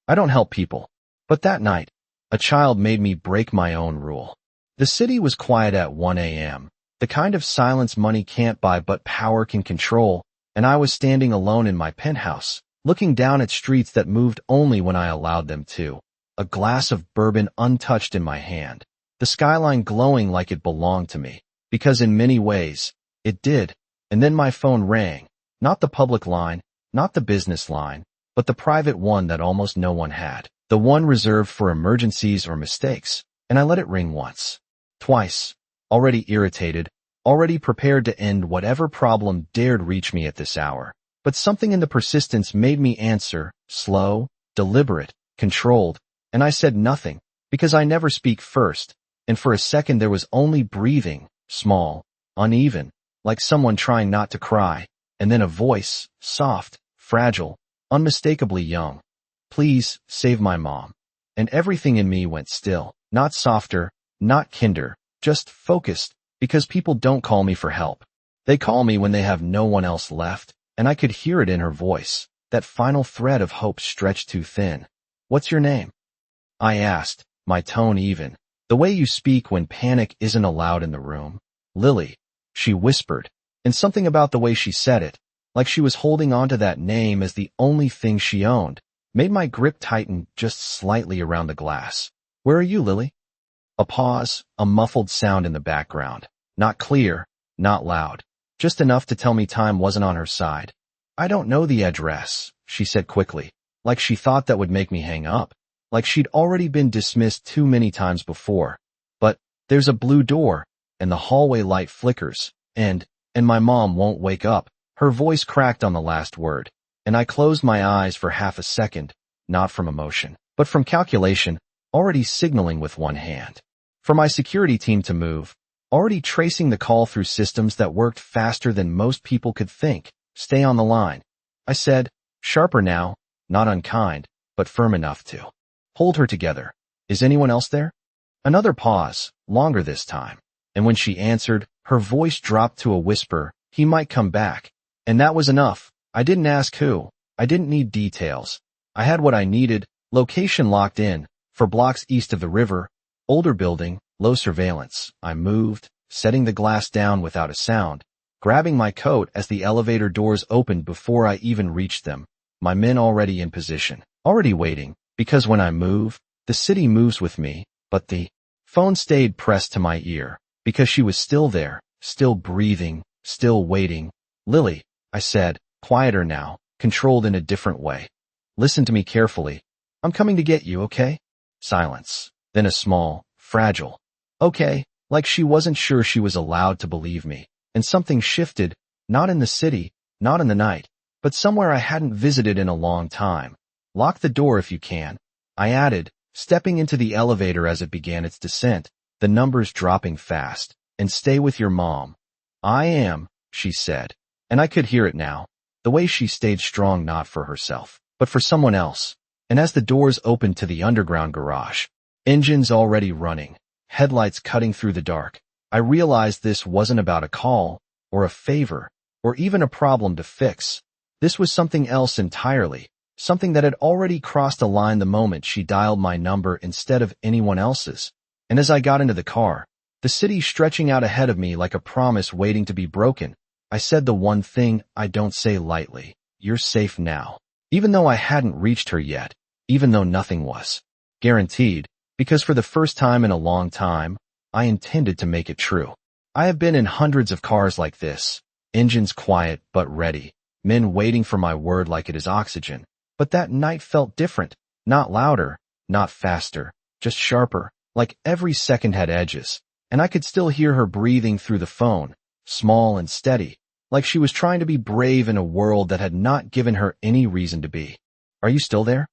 I don't help people. But that night, a child made me break my own rule. The city was quiet at 1 a.m., the kind of silence money can't buy but power can control, and I was standing alone in my penthouse, looking down at streets that moved only when I allowed them to, a glass of bourbon untouched in my hand, the skyline glowing like it belonged to me, because in many ways, it did. And then my phone rang, not the public line, not the business line, but the private one that almost no one had, the one reserved for emergencies or mistakes, and I let it ring once, twice, already irritated, already prepared to end whatever problem dared reach me at this hour. But something in the persistence made me answer, slow, deliberate, controlled, and I said nothing, because I never speak first, and for a second there was only breathing, small, uneven, like someone trying not to cry, and then a voice, soft, fragile, unmistakably young. Please, save my mom. And everything in me went still, not softer, not kinder, just focused, because people don't call me for help. They call me when they have no one else left, and I could hear it in her voice, that final thread of hope stretched too thin. What's your name? I asked, my tone even, the way you speak when panic isn't allowed in the room. Lily, she whispered, and something about the way she said it, like she was holding on to that name as the only thing she owned, made my grip tighten just slightly around the glass. Where are you, Lily? A pause, a muffled sound in the background. Not clear, not loud, just enough to tell me time wasn't on her side. I don't know the address, she said quickly, like she thought that would make me hang up, like she'd already been dismissed too many times before. But there's a blue door, and the hallway light flickers, and my mom won't wake up. Her voice cracked on the last word, and I closed my eyes for half a second, not from emotion, but from calculation, already signaling with one hand. For my security team to move, already tracing the call through systems that worked faster than most people could think. Stay on the line. I said, sharper now, not unkind, but firm enough to hold her together. Is anyone else there? Another pause, longer this time, and when she answered, her voice dropped to a whisper, he might come back. And that was enough. I didn't ask who. I didn't need details. I had what I needed, location locked in, for blocks east of the river, older building, low surveillance. I moved, setting the glass down without a sound, grabbing my coat as the elevator doors opened before I even reached them, my men already in position, already waiting, because when I move, the city moves with me, but the phone stayed pressed to my ear, because she was still there, still breathing, still waiting. Lily, I said, quieter now, controlled in a different way. Listen to me carefully. I'm coming to get you, okay? Silence. Then a small, fragile, okay, like she wasn't sure she was allowed to believe me. And something shifted, not in the city, not in the night, but somewhere I hadn't visited in a long time. Lock the door if you can, I added, stepping into the elevator as it began its descent, the numbers dropping fast. And stay with your mom. I am, she said. And I could hear it now, the way she stayed strong not for herself, but for someone else. And as the doors opened to the underground garage, engines already running, headlights cutting through the dark, I realized this wasn't about a call, or a favor, or even a problem to fix. This was something else entirely, something that had already crossed a line the moment she dialed my number instead of anyone else's. And as I got into the car, the city stretching out ahead of me like a promise waiting to be broken, I said the one thing I don't say lightly, you're safe now. Even though I hadn't reached her yet, even though nothing was guaranteed, because for the first time in a long time, I intended to make it true. I have been in hundreds of cars like this, engines quiet but ready, men waiting for my word like it is oxygen. But that night felt different, not louder, not faster, just sharper, like every second had edges, and I could still hear her breathing through the phone, small and steady, like she was trying to be brave in a world that had not given her any reason to be. Are you still there?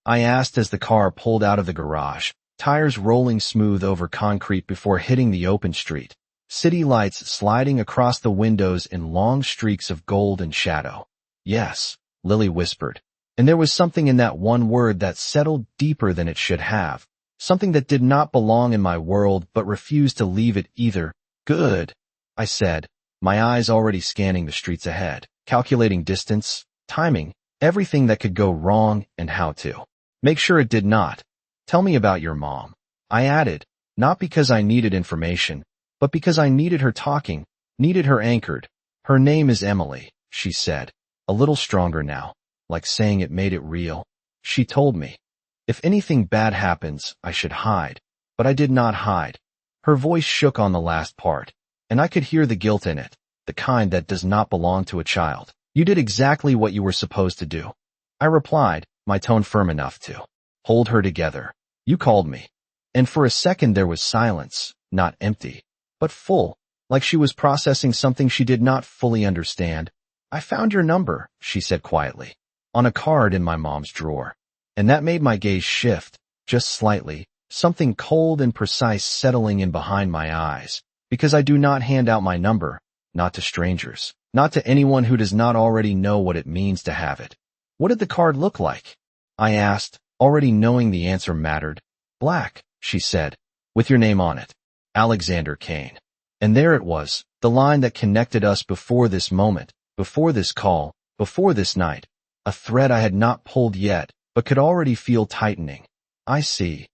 I asked as the car pulled out of the garage, tires rolling smooth over concrete before hitting the open street, city lights sliding across the windows in long streaks of gold and shadow. Yes, Lily whispered, and there was something in that one word that settled deeper than it should have, something that did not belong in my world but refused to leave it either. Good, I said, my eyes already scanning the streets ahead, calculating distance, timing, everything that could go wrong and how to Make sure it did not. Tell me about your mom. I added, not because I needed information, but because I needed her talking, needed her anchored. Her name is Emily, she said, a little stronger now, like saying it made it real. She told me, if anything bad happens, I should hide. But I did not hide. Her voice shook on the last part, and I could hear the guilt in it, the kind that does not belong to a child. You did exactly what you were supposed to do. I replied, my tone firm enough to hold her together. You called me. And for a second there was silence, not empty, but full, like she was processing something she did not fully understand. I found your number, she said quietly, on a card in my mom's drawer. And that made my gaze shift, just slightly, something cold and precise settling in behind my eyes, because I do not hand out my number, not to strangers, not to anyone who does not already know what it means to have it. What did the card look like? I asked, already knowing the answer mattered. Black, she said, with your name on it. Alexander Kane. And there it was, the line that connected us before this moment, before this call, before this night. A thread I had not pulled yet, but could already feel tightening. I see.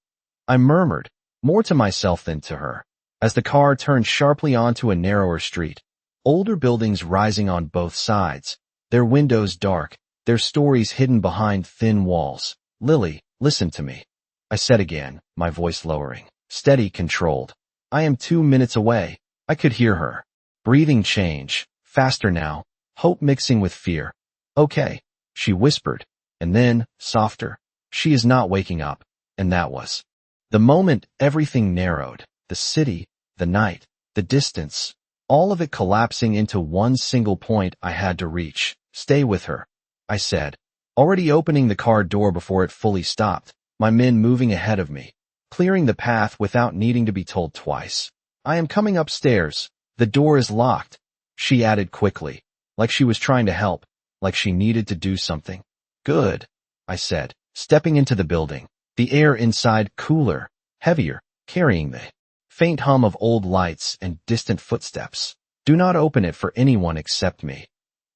I murmured, more to myself than to her, as the car turned sharply onto a narrower street. Older buildings rising on both sides, their windows dark, their stories hidden behind thin walls. Lily, listen to me. I said again, my voice lowering, steady, controlled. I am 2 minutes away. I could hear her. Breathing change, faster now, hope mixing with fear. Okay, she whispered, and then, softer. She is not waking up, and that was. The moment everything narrowed, the city, the night, the distance, all of it collapsing into one single point I had to reach. Stay with her, I said, already opening the car door before it fully stopped, my men moving ahead of me, clearing the path without needing to be told twice. I am coming upstairs. The door is locked, she added quickly, like she was trying to help, like she needed to do something. Good, I said, stepping into the building, the air inside cooler, heavier, carrying the faint hum of old lights and distant footsteps. Do not open it for anyone except me.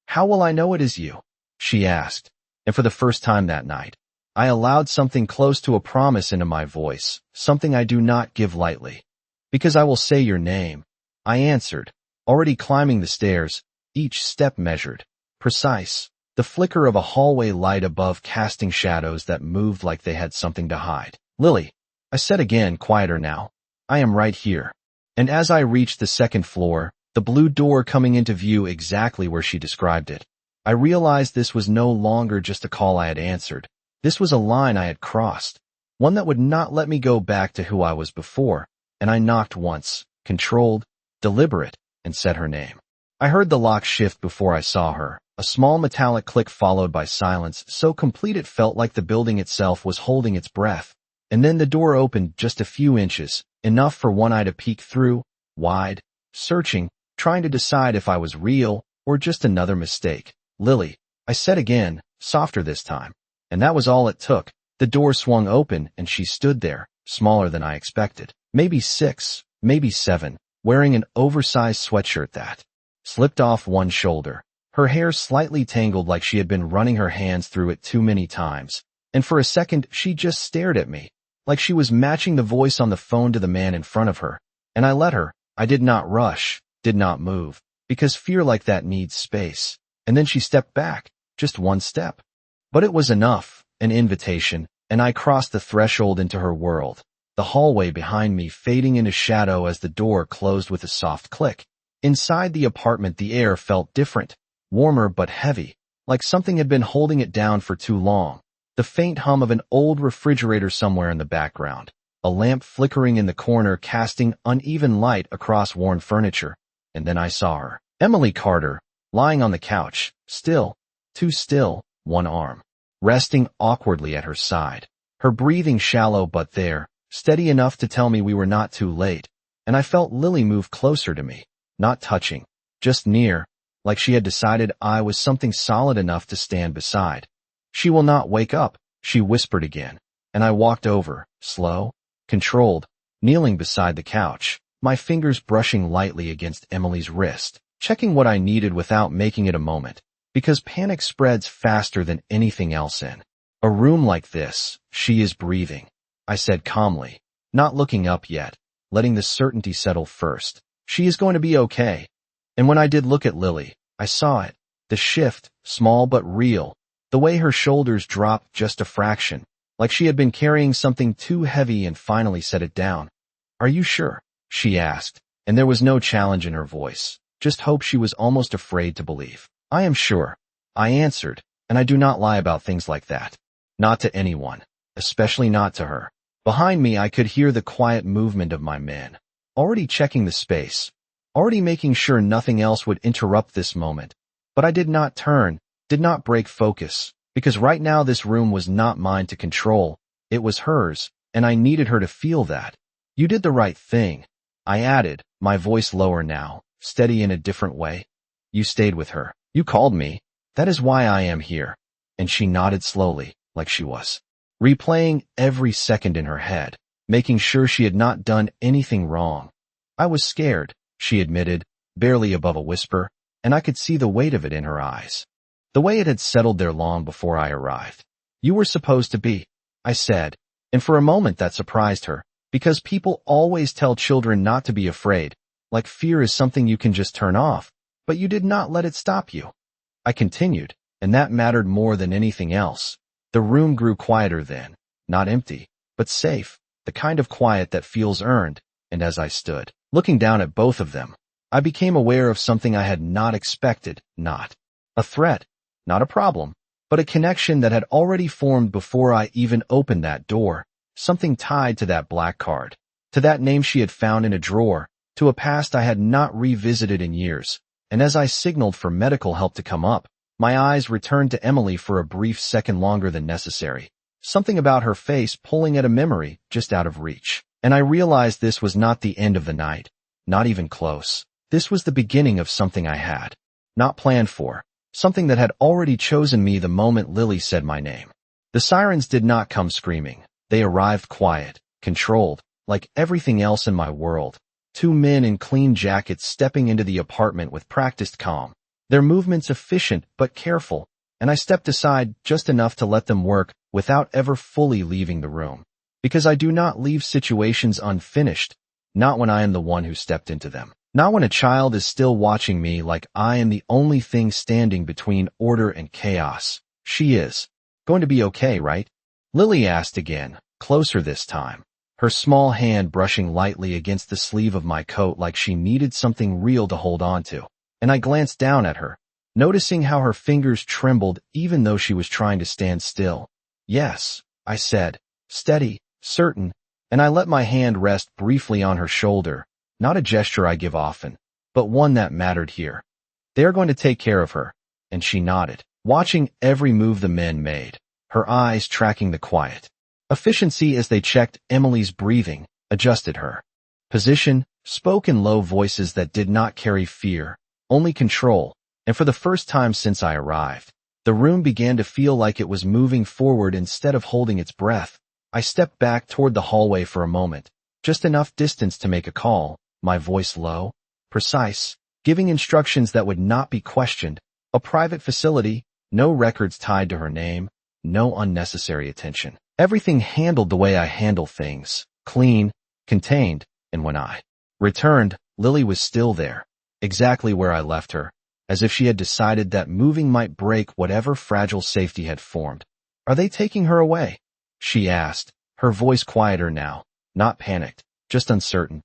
How will I know it is you? She asked, and for the first time that night, I allowed something close to a promise into my voice, something I do not give lightly. Because I will say your name, I answered, already climbing the stairs, each step measured, precise, the flicker of a hallway light above casting shadows that moved like they had something to hide. Lily, I said again, quieter now. I am right here. And as I reached the second floor, the blue door coming into view exactly where she described it, I realized this was no longer just a call I had answered. This was a line I had crossed, one that would not let me go back to who I was before, and I knocked once, controlled, deliberate, and said her name. I heard the lock shift before I saw her, a small metallic click followed by silence so complete it felt like the building itself was holding its breath. And then the door opened just a few inches, enough for one eye to peek through, wide, searching, trying to decide if I was real or just another mistake. Lily, I said again, softer this time. And that was all it took. The door swung open and she stood there, smaller than I expected. Maybe 6, maybe 7, wearing an oversized sweatshirt that slipped off one shoulder. Her hair slightly tangled like she had been running her hands through it too many times. And for a second she just stared at me, like she was matching the voice on the phone to the man in front of her. And I let her. I did not rush, did not move, because fear like that needs space. And then she stepped back, just one step. But it was enough, an invitation, and I crossed the threshold into her world, the hallway behind me fading into shadow as the door closed with a soft click. Inside the apartment the air felt different, warmer but heavy, like something had been holding it down for too long. The faint hum of an old refrigerator somewhere in the background, a lamp flickering in the corner casting uneven light across worn furniture. And then I saw her, Emily Carter, lying on the couch, still, too still, one arm resting awkwardly at her side, her breathing shallow but there, steady enough to tell me we were not too late. And I felt Lily move closer to me, not touching, just near, like she had decided I was something solid enough to stand beside. She will not wake up, she whispered again, and I walked over, slow, controlled, kneeling beside the couch, my fingers brushing lightly against Emily's wrist, checking what I needed without making it a moment, because panic spreads faster than anything else in A room like this, she is breathing, I said calmly, not looking up yet, letting the certainty settle first. She is going to be okay. And when I did look at Lily, I saw it. The shift, small but real, the way her shoulders dropped just a fraction, like she had been carrying something too heavy and finally set it down. Are you sure? She asked, and there was no challenge in her voice, just hope she was almost afraid to believe. I am sure, I answered, and I do not lie about things like that. Not to anyone, especially not to her. Behind me I could hear the quiet movement of my men, already checking the space, already making sure nothing else would interrupt this moment. But I did not turn, did not break focus, because right now this room was not mine to control, it was hers, and I needed her to feel that. You did the right thing, I added, my voice lower now, steady in a different way. You stayed with her. You called me. That is why I am here. And she nodded slowly, like she was replaying every second in her head, making sure she had not done anything wrong. I was scared, she admitted, barely above a whisper, and I could see the weight of it in her eyes. The way it had settled there long before I arrived. You were supposed to be, I said, and for a moment that surprised her, because people always tell children not to be afraid, like fear is something you can just turn off, but you did not let it stop you. I continued, and that mattered more than anything else. The room grew quieter then, not empty, but safe, the kind of quiet that feels earned, and as I stood, looking down at both of them, I became aware of something I had not expected, not a threat, not a problem, but a connection that had already formed before I even opened that door, something tied to that black card, to that name she had found in a drawer, to a past I had not revisited in years, and as I signaled for medical help to come up, my eyes returned to Emily for a brief second longer than necessary, something about her face pulling at a memory just out of reach, and I realized this was not the end of the night, not even close. This was the beginning of something I had not planned for, something that had already chosen me the moment Lily said my name. The sirens did not come screaming. They arrived quiet, controlled, like everything else in my world. Two men in clean jackets stepping into the apartment with practiced calm, their movements efficient but careful, and I stepped aside just enough to let them work without ever fully leaving the room. Because I do not leave situations unfinished, not when I am the one who stepped into them. Not when a child is still watching me like I am the only thing standing between order and chaos. She is going to be okay, right? Lily asked again, closer this time, her small hand brushing lightly against the sleeve of my coat like she needed something real to hold on to. And I glanced down at her, noticing how her fingers trembled even though she was trying to stand still. Yes, I said, steady, certain, and I let my hand rest briefly on her shoulder. Not a gesture I give often, but one that mattered here. They are going to take care of her, and she nodded, watching every move the men made, her eyes tracking the quiet efficiency as they checked Emily's breathing, adjusted her position, spoke in low voices that did not carry fear, only control, and for the first time since I arrived, the room began to feel like it was moving forward instead of holding its breath. I stepped back toward the hallway for a moment, just enough distance to make a call, my voice low, precise, giving instructions that would not be questioned. A private facility, no records tied to her name, no unnecessary attention. Everything handled the way I handle things, clean, contained, and when I returned, Lily was still there, exactly where I left her, as if she had decided that moving might break whatever fragile safety had formed. Are they taking her away? She asked, her voice quieter now, not panicked, just uncertain.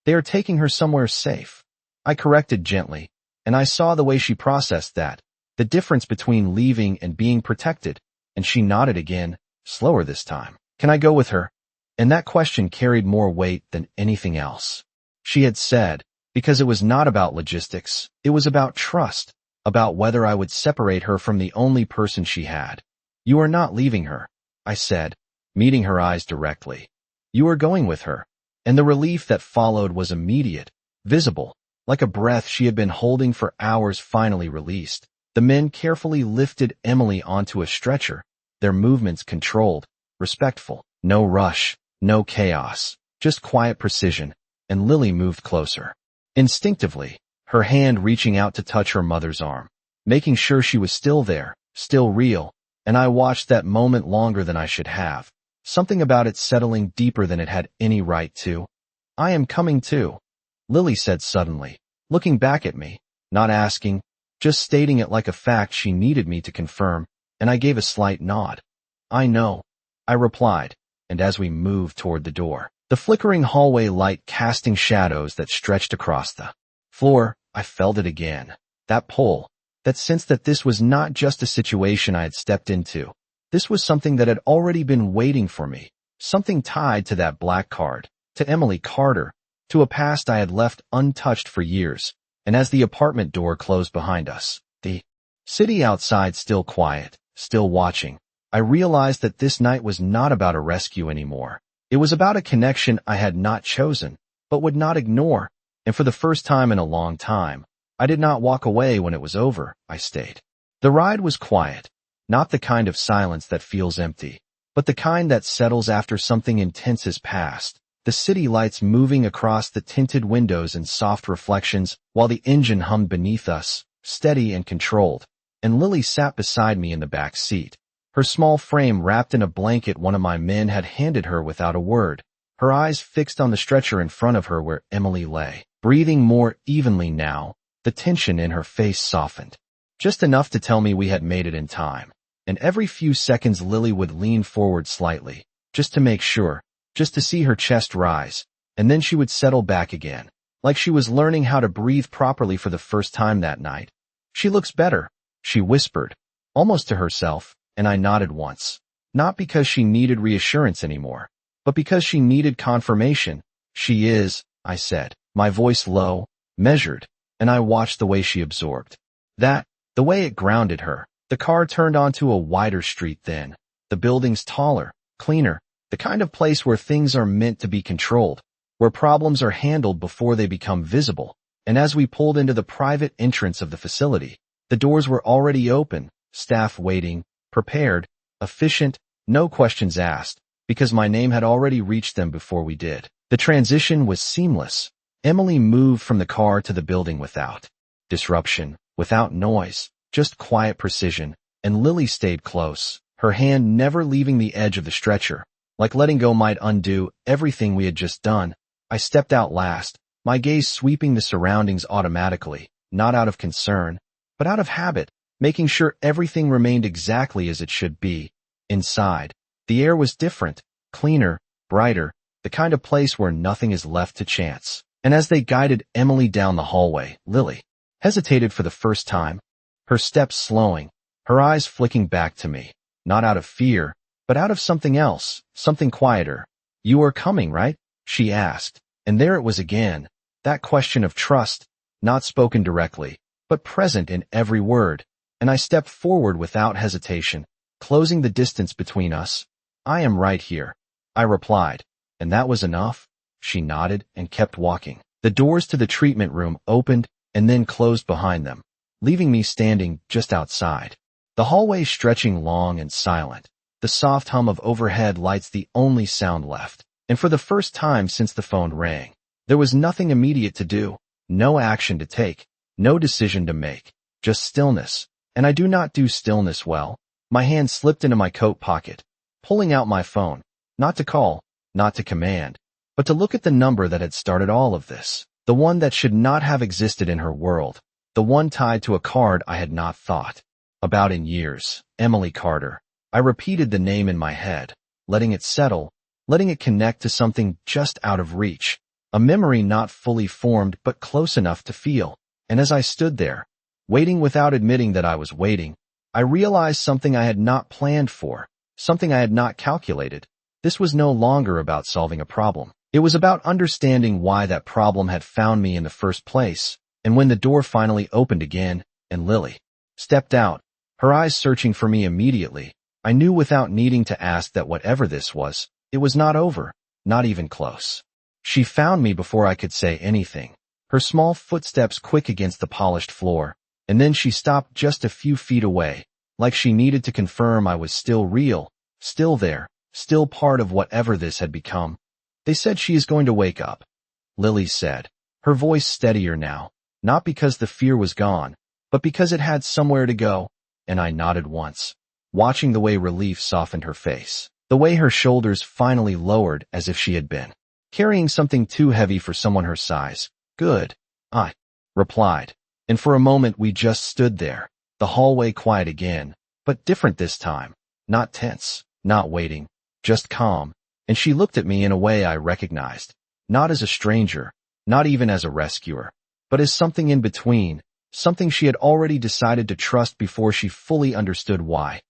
They are taking her somewhere safe. I corrected gently, and I saw the way she processed that, the difference between leaving and being protected, and she nodded again, slower this time. Can I go with her? And that question carried more weight than anything else. She had said, because it was not about logistics, it was about trust, about whether I would separate her from the only person she had. You are not leaving her, I said, meeting her eyes directly. You are going with her. And the relief that followed was immediate, visible, like a breath she had been holding for hours finally released. The men carefully lifted Emily onto a stretcher, their movements controlled, respectful. No rush, no chaos, just quiet precision, and Lily moved closer. Instinctively, her hand reaching out to touch her mother's arm, making sure she was still there, still real, and I watched that moment longer than I should have. Something about it settling deeper than it had any right to. "I am coming too," Lily said suddenly, looking back at me, not asking, just stating it like a fact she needed me to confirm, and I gave a slight nod. "I know," I replied, and as we moved toward the door, the flickering hallway light casting shadows that stretched across the floor, I felt it again. That pull, that sense that this was not just a situation I had stepped into. This was something that had already been waiting for me, something tied to that black card, to Emily Carter, to a past I had left untouched for years. And as the apartment door closed behind us, the city outside still quiet, still watching, I realized that this night was not about a rescue anymore. It was about a connection I had not chosen, but would not ignore, and for the first time in a long time, I did not walk away when it was over, I stayed. The ride was quiet, not the kind of silence that feels empty, but the kind that settles after something intense has passed. The city lights moving across the tinted windows in soft reflections while the engine hummed beneath us, steady and controlled, and Lily sat beside me in the back seat, her small frame wrapped in a blanket one of my men had handed her without a word, her eyes fixed on the stretcher in front of her where Emily lay, breathing more evenly now, the tension in her face softened. Just enough to tell me we had made it in time, and every few seconds Lily would lean forward slightly, just to make sure, just to see her chest rise, and then she would settle back again, like she was learning how to breathe properly for the first time that night. "She looks better," she whispered, almost to herself, and I nodded once. Not because she needed reassurance anymore, but because she needed confirmation. "She is," I said, my voice low, measured, and I watched the way she absorbed that, the way it grounded her. The car turned onto a wider street then, the buildings taller, cleaner, the kind of place where things are meant to be controlled, where problems are handled before they become visible. And as we pulled into the private entrance of the facility, the doors were already open, staff waiting, prepared, efficient, no questions asked, because my name had already reached them before we did. The transition was seamless. Emily moved from the car to the building without disruption, without noise, just quiet precision, and Lily stayed close, her hand never leaving the edge of the stretcher. Like letting go might undo everything we had just done. I stepped out last, my gaze sweeping the surroundings automatically, not out of concern, but out of habit, making sure everything remained exactly as it should be. Inside, the air was different, cleaner, brighter, the kind of place where nothing is left to chance. And as they guided Emily down the hallway, Lily hesitated for the first time, her steps slowing, her eyes flicking back to me, not out of fear, but out of something else, something quieter. "You are coming, right?" she asked, and there it was again, that question of trust, not spoken directly, but present in every word, and I stepped forward without hesitation, closing the distance between us. "I am right here," I replied, and that was enough. She nodded and kept walking. The doors to the treatment room opened and then closed behind them, leaving me standing just outside. The hallway stretching long and silent, the soft hum of overhead lights the only sound left, and for the first time since the phone rang, there was nothing immediate to do, no action to take, no decision to make, just stillness, and I do not do stillness well. My hand slipped into my coat pocket, pulling out my phone, not to call, not to command, but to look at the number that had started all of this, the one that should not have existed in her world, the one tied to a card I had not thought about in years. Emily Carter. I repeated the name in my head, letting it settle, letting it connect to something just out of reach, a memory not fully formed but close enough to feel. And as I stood there, waiting without admitting that I was waiting, I realized something I had not planned for, something I had not calculated. This was no longer about solving a problem. It was about understanding why that problem had found me in the first place. And when the door finally opened again, and Lily stepped out, her eyes searching for me immediately, I knew without needing to ask that whatever this was, it was not over, not even close. She found me before I could say anything, her small footsteps quick against the polished floor, and then she stopped just a few feet away, like she needed to confirm I was still real, still there, still part of whatever this had become. "They said she is going to wake up," Lily said, her voice steadier now, not because the fear was gone, but because it had somewhere to go, and I nodded once. watching the way relief softened her face, the way her shoulders finally lowered as if she had been carrying something too heavy for someone her size. Good, I replied, and for a moment we just stood there, the hallway quiet again, but different this time, not tense, not waiting, just calm, and she looked at me in a way I recognized, not as a stranger, not even as a rescuer, but as something in between, something she had already decided to trust before she fully understood why.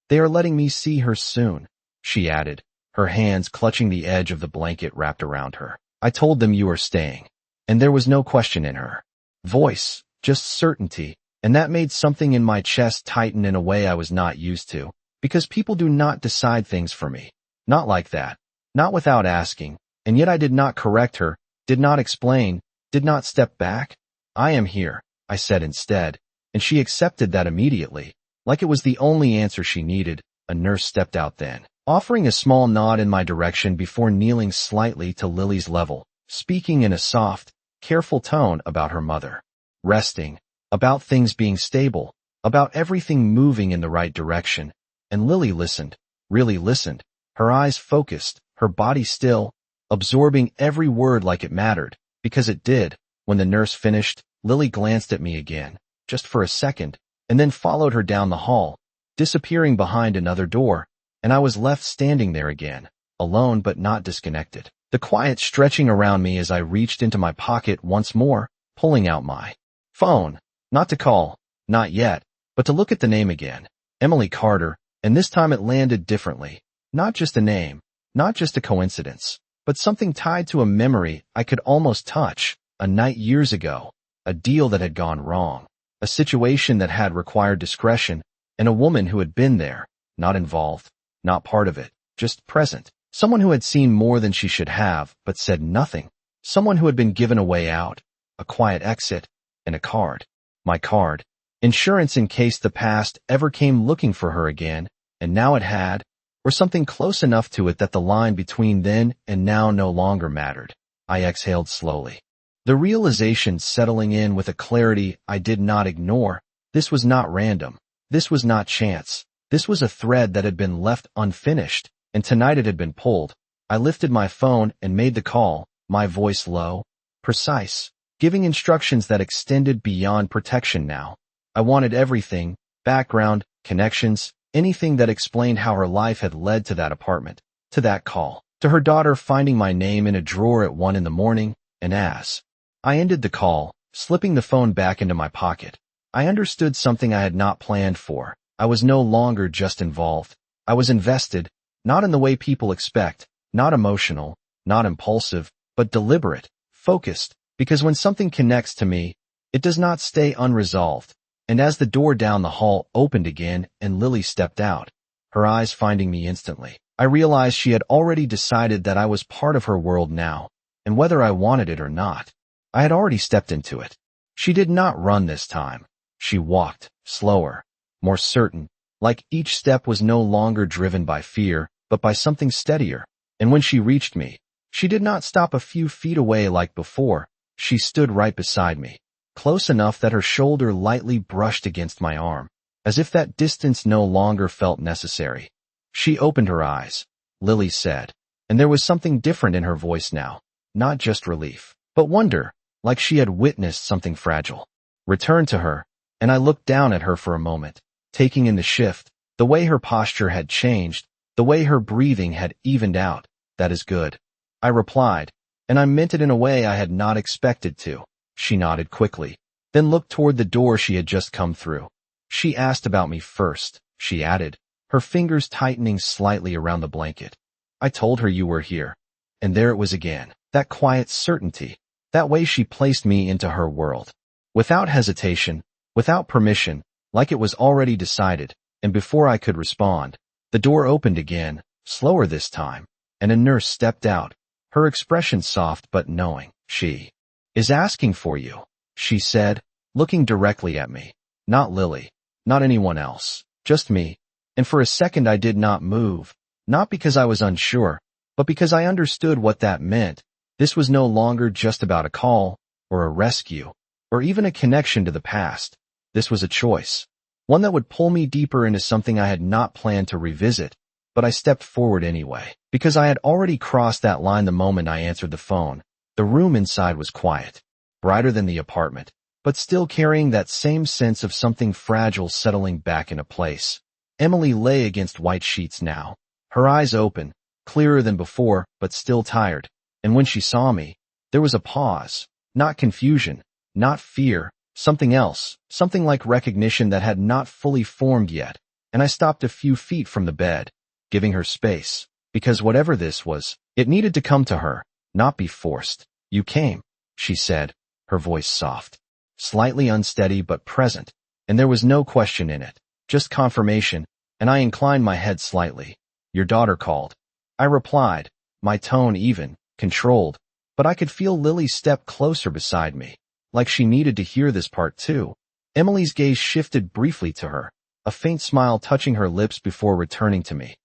They are letting me see her soon, she added, her hands clutching the edge of the blanket wrapped around her. I told them you are staying. And there was no question in her voice, just certainty, and that made something in my chest tighten in a way I was not used to, because people do not decide things for me. Not like that. Not without asking, and yet I did not correct her, did not explain, did not step back. I am here, I said instead, and she accepted that immediately, like it was the only answer she needed. A nurse stepped out then, offering a small nod in my direction before kneeling slightly to Lily's level, speaking in a soft, careful tone about her mother. Resting, about things being stable, about everything moving in the right direction. And Lily listened, really listened, her eyes focused, her body still, absorbing every word like it mattered, because it did. When the nurse finished, Lily glanced at me again, just for a second, and then followed her down the hall, disappearing behind another door, and I was left standing there again, alone but not disconnected. The quiet stretching around me as I reached into my pocket once more, pulling out my phone, not to call, not yet, but to look at the name again, Emily Carter, and this time it landed differently. Not just a name, not just a coincidence, but something tied to a memory I could almost touch, a night years ago, a deal that had gone wrong, a situation that had required discretion, and a woman who had been there, not involved, not part of it, just present. Someone who had seen more than she should have, but said nothing. Someone who had been given a way out, a quiet exit, and a card. My card. Insurance in case the past ever came looking for her again, and now it had, or something close enough to it that the line between then and now no longer mattered. I exhaled slowly. The realization settling in with a clarity I did not ignore. This was not random. This was not chance. This was a thread that had been left unfinished, and tonight it had been pulled. I lifted my phone and made the call, my voice low, precise, giving instructions that extended beyond protection now. I wanted everything, background, connections, anything that explained how her life had led to that apartment, to that call, to her daughter finding my name in a drawer at 1 a.m, and as I ended the call, slipping the phone back into my pocket, I understood something I had not planned for. I was no longer just involved. I was invested, not in the way people expect, not emotional, not impulsive, but deliberate, focused, because when something connects to me, it does not stay unresolved. And as the door down the hall opened again and Lily stepped out, her eyes finding me instantly, I realized she had already decided that I was part of her world now, and whether I wanted it or not, I had already stepped into it. She did not run this time. She walked, slower, more certain, like each step was no longer driven by fear, but by something steadier. And when she reached me, she did not stop a few feet away like before. She stood right beside me, close enough that her shoulder lightly brushed against my arm, as if that distance no longer felt necessary. She opened her eyes, Lily said, and there was something different in her voice now, not just relief, but wonder, like she had witnessed something fragile return to her, and I looked down at her for a moment, taking in the shift, the way her posture had changed, the way her breathing had evened out. That is good, I replied, and I meant it in a way I had not expected to. She nodded quickly, then looked toward the door she had just come through. She asked about me first, she added, her fingers tightening slightly around the blanket. I told her you were here. And there it was again, that quiet certainty, that way she placed me into her world. Without hesitation, without permission, like it was already decided, and before I could respond, the door opened again, slower this time, and a nurse stepped out, her expression soft but knowing. She is asking for you, she said, looking directly at me. Not Lily, not anyone else, just me. And for a second I did not move, not because I was unsure, but because I understood what that meant. This was no longer just about a call, or a rescue, or even a connection to the past. This was a choice. one that would pull me deeper into something I had not planned to revisit, but I stepped forward anyway, because I had already crossed that line the moment I answered the phone. The room inside was quiet, brighter than the apartment, but still carrying that same sense of something fragile settling back into place. Emily lay against white sheets now, her eyes open, clearer than before, but still tired, and when she saw me, there was a pause, not confusion, not fear, something else, something like recognition that had not fully formed yet, and I stopped a few feet from the bed, giving her space, because whatever this was, it needed to come to her, not be forced. You came, she said, her voice soft, slightly unsteady but present, and there was no question in it, just confirmation, and I inclined my head slightly. Your daughter called. I replied, my tone even, controlled, but I could feel Lily step closer beside me, like she needed to hear this part too. Emily's gaze shifted briefly to her, a faint smile touching her lips before returning to me.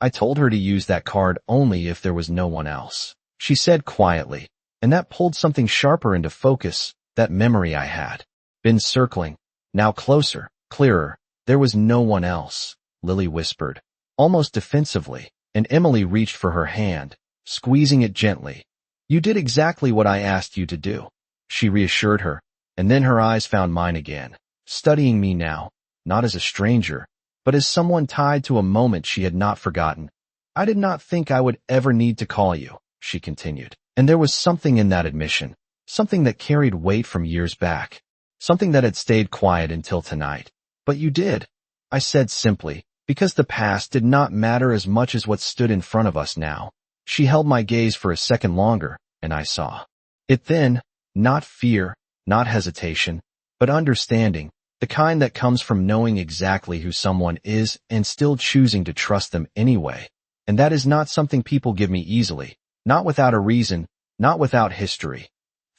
I told her to use that card only if there was no one else, she said quietly, and that pulled something sharper into focus, that memory I had been circling, now closer, clearer. There was no one else, Lily whispered, almost defensively, and Emily reached for her hand, squeezing it gently. You did exactly what I asked you to do, she reassured her, and then her eyes found mine again, studying me now, not as a stranger, but as someone tied to a moment she had not forgotten. I did not think I would ever need to call you, she continued, and there was something in that admission, something that carried weight from years back, something that had stayed quiet until tonight. But you did, I said simply, because the past did not matter as much as what stood in front of us now. She held my gaze for a second longer, and I saw it then, not fear, not hesitation, but understanding, the kind that comes from knowing exactly who someone is and still choosing to trust them anyway. And that is not something people give me easily, not without a reason, not without history.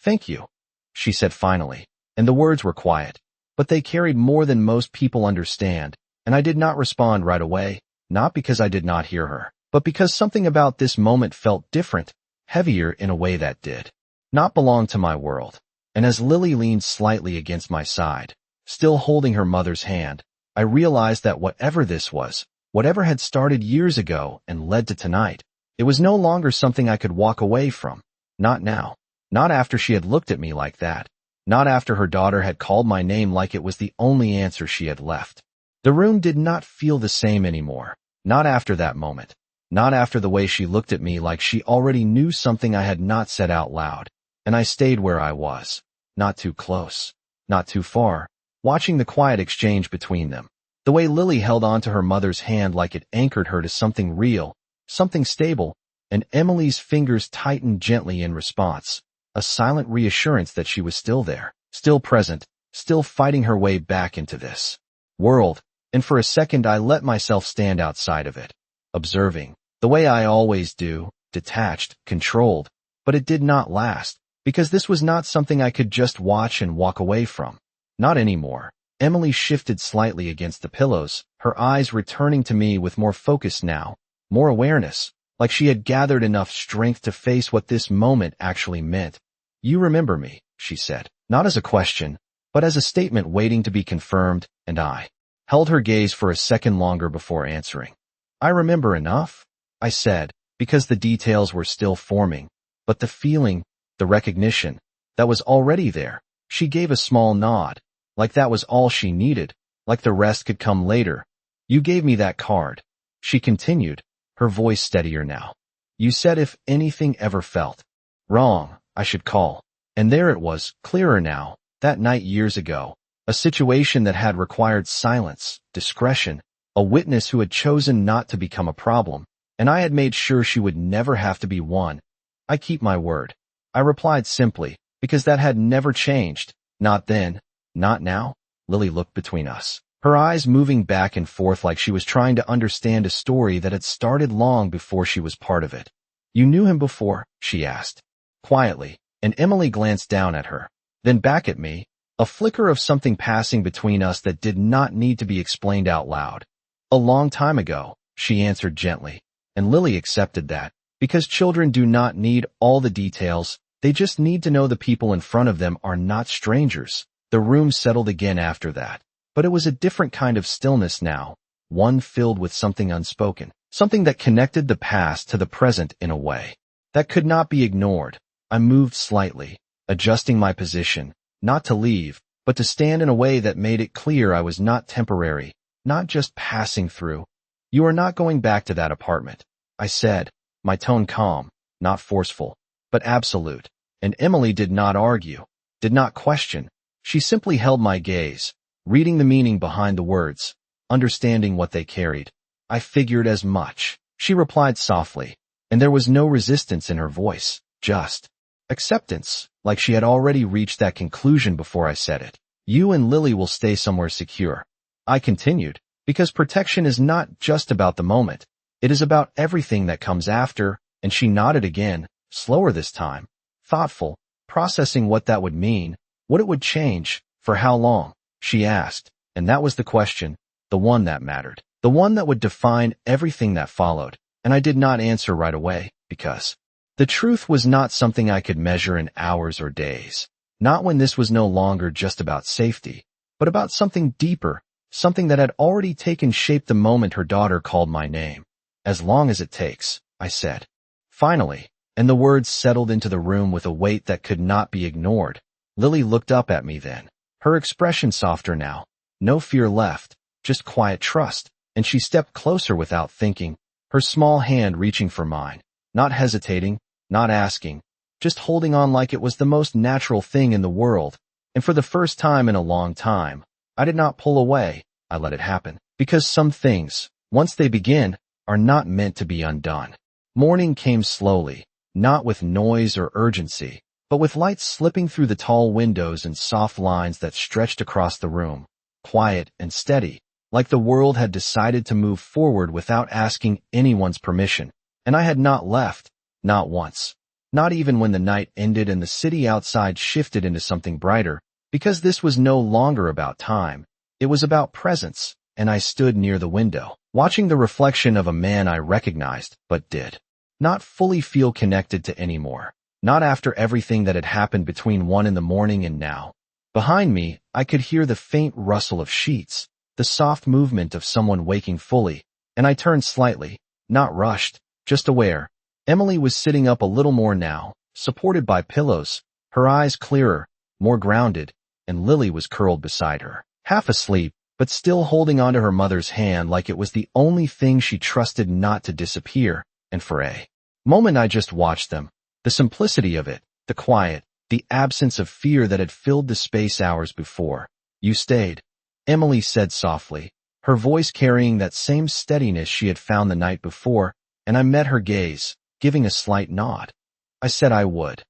Thank you, she said finally, and the words were quiet, but they carried more than most people understand, and I did not respond right away, not because I did not hear her, but because something about this moment felt different, heavier in a way that did not belong to my world. And as Lily leaned slightly against my side, still holding her mother's hand, I realized that whatever this was, whatever had started years ago and led to tonight, it was no longer something I could walk away from. Not now. Not after she had looked at me like that. Not after her daughter had called my name like it was the only answer she had left. The room did not feel the same anymore. Not after that moment. Not after the way she looked at me like she already knew something I had not said out loud. And I stayed where I was. Not too close. Not too far. Watching the quiet exchange between them. The way Lily held onto her mother's hand like it anchored her to something real, something stable, and Emily's fingers tightened gently in response. A silent reassurance that she was still there, still present, still fighting her way back into this world. And for a second I let myself stand outside of it, observing, the way I always do, detached, controlled. But it did not last, because this was not something I could just watch and walk away from. Not anymore. Emily shifted slightly against the pillows, her eyes returning to me with more focus now, more awareness, like she had gathered enough strength to face what this moment actually meant. You remember me, she said, not as a question, but as a statement waiting to be confirmed, and I held her gaze for a second longer before answering. I remember enough, I said, because the details were still forming, but the feeling, the recognition, that was already there. She gave a small nod, like that was all she needed, like the rest could come later. You gave me that card, she continued, her voice steadier now. You said if anything ever felt wrong, I should call. And there it was, clearer now, that night years ago. A situation that had required silence, discretion, a witness who had chosen not to become a problem, and I had made sure she would never have to be one. I keep my word, I replied simply, because that had never changed. Not then, not now. Lily looked between us, her eyes moving back and forth like she was trying to understand a story that had started long before she was part of it. You knew him before? She asked, quietly, and Emily glanced down at her, then back at me, a flicker of something passing between us that did not need to be explained out loud. A long time ago, she answered gently, and Lily accepted that, because children do not need all the details, they just need to know the people in front of them are not strangers. The room settled again after that, But it was a different kind of stillness now, one filled with something unspoken, something that connected the past to the present in a way that could not be ignored. I moved slightly, adjusting my position, not to leave, but to stand in a way that made it clear I was not temporary, not just passing through. You are not going back to that apartment, I said, my tone calm, not forceful, but absolute. And Emily did not argue, did not question. She simply held my gaze, reading the meaning behind the words, understanding what they carried. I figured as much, she replied softly, and there was no resistance in her voice, just acceptance, like she had already reached that conclusion before I said it. You and Lily will stay somewhere secure. I continued, because protection is not just about the moment. It is about everything that comes after, and she nodded again, slower this time, thoughtful, processing what that would mean, what it would change, for how long, she asked, and that was the question, the one that mattered, the one that would define everything that followed, and I did not answer right away, because the truth was not something I could measure in hours or days, not when this was no longer just about safety, but about something deeper, something that had already taken shape the moment her daughter called my name. As long as it takes, I said. Finally, and the words settled into the room with a weight that could not be ignored. Lily looked up at me then, her expression softer now, no fear left, just quiet trust, and she stepped closer without thinking, her small hand reaching for mine, not hesitating, not asking, just holding on like it was the most natural thing in the world, and for the first time in a long time, I did not pull away, I let it happen, because some things, once they begin, are not meant to be undone. Morning came slowly, not with noise or urgency, but with light slipping through the tall windows and soft lines that stretched across the room, quiet and steady, like the world had decided to move forward without asking anyone's permission, and I had not left. Not once. Not even when the night ended and the city outside shifted into something brighter, because this was no longer about time. It was about presence, and I stood near the window, watching the reflection of a man I recognized, but did not fully feel connected to anymore. Not after everything that had happened between 1 in the morning and now. Behind me, I could hear the faint rustle of sheets, the soft movement of someone waking fully, and I turned slightly, not rushed, just aware. Emily was sitting up a little more now, supported by pillows, her eyes clearer, more grounded, and Lily was curled beside her, half asleep, but still holding onto her mother's hand like it was the only thing she trusted not to disappear, and for a moment I just watched them, the simplicity of it, the quiet, the absence of fear that had filled the space hours before. You stayed, Emily said softly, her voice carrying that same steadiness she had found the night before, and I met her gaze, giving a slight nod. I said I would.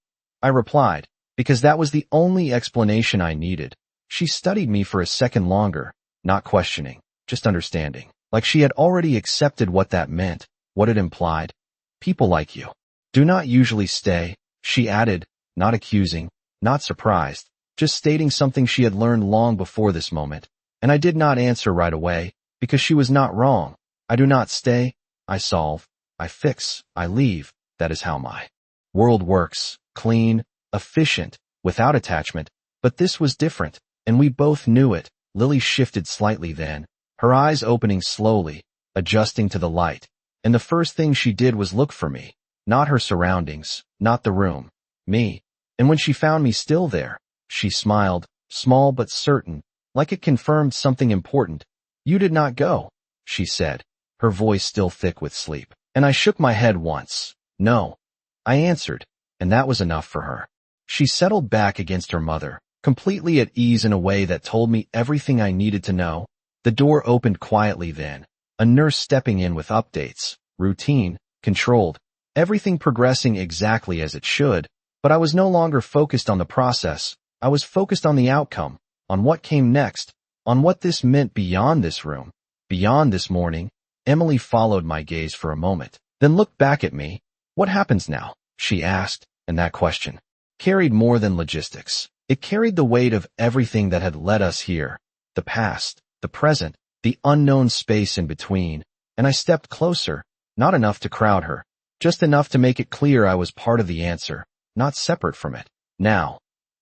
I replied, because that was the only explanation I needed. She studied me for a second longer, not questioning, just understanding, like she had already accepted what that meant, what it implied. People like you do not usually stay, she added, not accusing, not surprised, just stating something she had learned long before this moment. And I did not answer right away, because she was not wrong. I do not stay, I solve, I fix, I leave. That is how my world works, clean, efficient, without attachment. But this was different, and we both knew it. Lily shifted slightly then, her eyes opening slowly, adjusting to the light. And the first thing she did was look for me, not her surroundings, not the room, me. And when she found me still there, she smiled, small but certain, like it confirmed something important. You did not go, she said, her voice still thick with sleep. And I shook my head once. No. I answered, and that was enough for her. She settled back against her mother, completely at ease in a way that told me everything I needed to know. The door opened quietly then, a nurse stepping in with updates, routine, controlled, everything progressing exactly as it should, but I was no longer focused on the process. I was focused on the outcome, on what came next, on what this meant beyond this room, beyond this morning. Emily followed my gaze for a moment, then looked back at me. What happens now? She asked, and that question carried more than logistics. It carried the weight of everything that had led us here, the past, the present, the unknown space in between, and I stepped closer, not enough to crowd her, just enough to make it clear I was part of the answer, not separate from it. Now,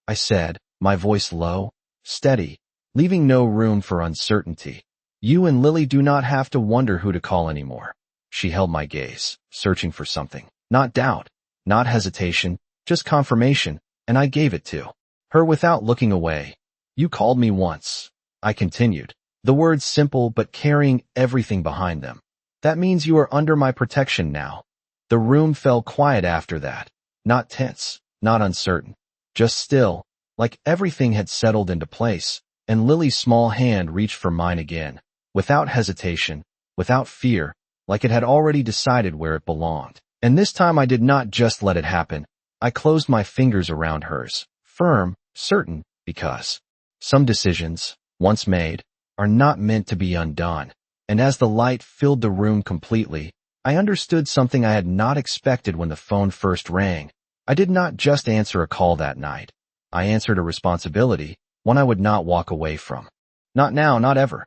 I said, my voice low, steady, leaving no room for uncertainty. You and Lily do not have to wonder who to call anymore. She held my gaze, searching for something. Not doubt, not hesitation, just confirmation, and I gave it to her without looking away. You called me once, I continued, the words simple but carrying everything behind them. That means you are under my protection now. The room fell quiet after that. Not tense, not uncertain, just still, like everything had settled into place, and Lily's small hand reached for mine again, without hesitation, without fear, like it had already decided where it belonged. And this time I did not just let it happen. I closed my fingers around hers, firm, certain, because some decisions, once made, are not meant to be undone. And as the light filled the room completely, I understood something I had not expected when the phone first rang. I did not just answer a call that night. I answered a responsibility, one I would not walk away from. Not now, not ever.